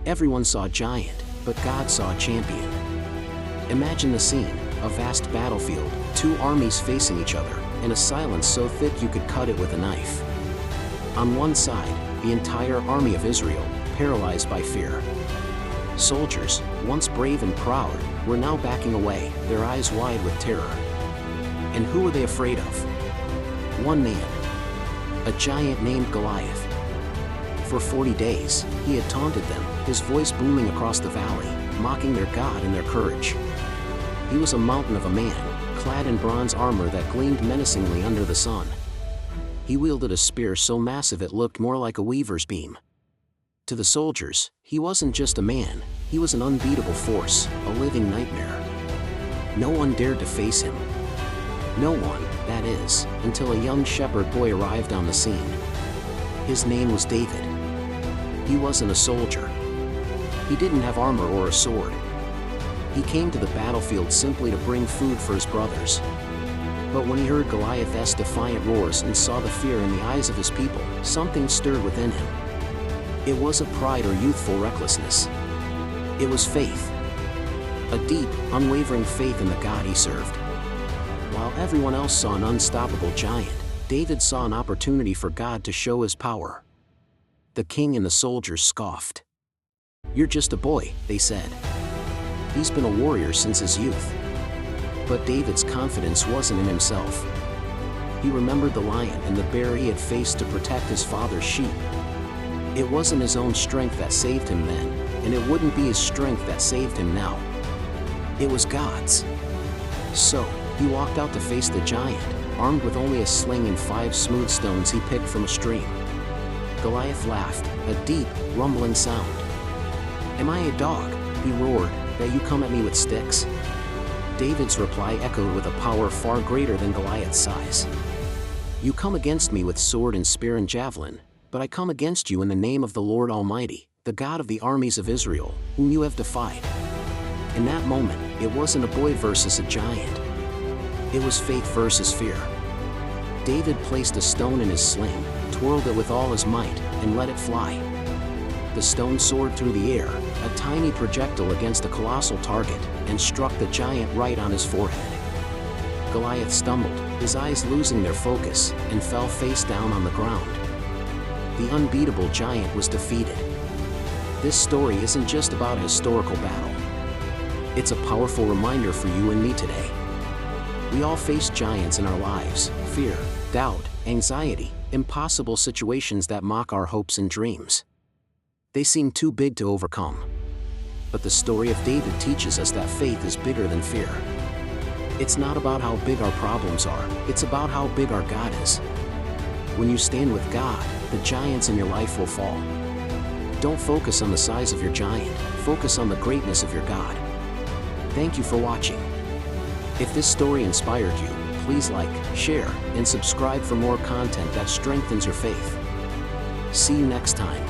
Everyone saw a giant, but God saw a champion. Imagine the scene, a vast battlefield, two armies facing each other, and a silence so thick you could cut it with a knife. On one side, the entire army of Israel, paralyzed by fear. Soldiers, once brave and proud, were now backing away, their eyes wide with terror. And who were they afraid of? One man, a giant named Goliath. For 40 days, he had taunted them, his voice booming across the valley, mocking their God and their courage. He was a mountain of a man, clad in bronze armor that gleamed menacingly under the sun. He wielded a spear so massive it looked more like a weaver's beam. To the soldiers, he wasn't just a man, he was an unbeatable force, a living nightmare. No one dared to face him. No one, that is, until a young shepherd boy arrived on the scene. His name was David. He wasn't a soldier. He didn't have armor or a sword. He came to the battlefield simply to bring food for his brothers. But when he heard Goliath's defiant roars and saw the fear in the eyes of his people, something stirred within him. It wasn't pride or youthful recklessness. It was faith. A deep, unwavering faith in the God he served. While everyone else saw an unstoppable giant, David saw an opportunity for God to show his power. The king and the soldiers scoffed. "You're just a boy," they said. "He's been a warrior since his youth." But David's confidence wasn't in himself. He remembered the lion and the bear he had faced to protect his father's sheep. It wasn't his own strength that saved him then, and it wouldn't be his strength that saved him now. It was God's. So, he walked out to face the giant, armed with only a sling and 5 smooth stones he picked from a stream. Goliath laughed, a deep, rumbling sound. "Am I a dog," he roared, "that you come at me with sticks?" David's reply echoed with a power far greater than Goliath's size. "You come against me with sword and spear and javelin, but I come against you in the name of the Lord Almighty, the God of the armies of Israel, whom you have defied." In that moment, it wasn't a boy versus a giant. It was faith versus fear. David placed a stone in his sling, twirled it with all his might, and let it fly. The stone soared through the air, a tiny projectile against a colossal target, and struck the giant right on his forehead. Goliath stumbled, his eyes losing their focus, and fell face down on the ground. The unbeatable giant was defeated. This story isn't just about a historical battle. It's a powerful reminder for you and me today. We all face giants in our lives: fear, doubt, anxiety, impossible situations that mock our hopes and dreams. They seem too big to overcome. But the story of David teaches us that faith is bigger than fear. It's not about how big our problems are, it's about how big our God is. When you stand with God, the giants in your life will fall. Don't focus on the size of your giant, focus on the greatness of your God. Thank you for watching. If this story inspired you, please like, share, and subscribe for more content that strengthens your faith. See you next time.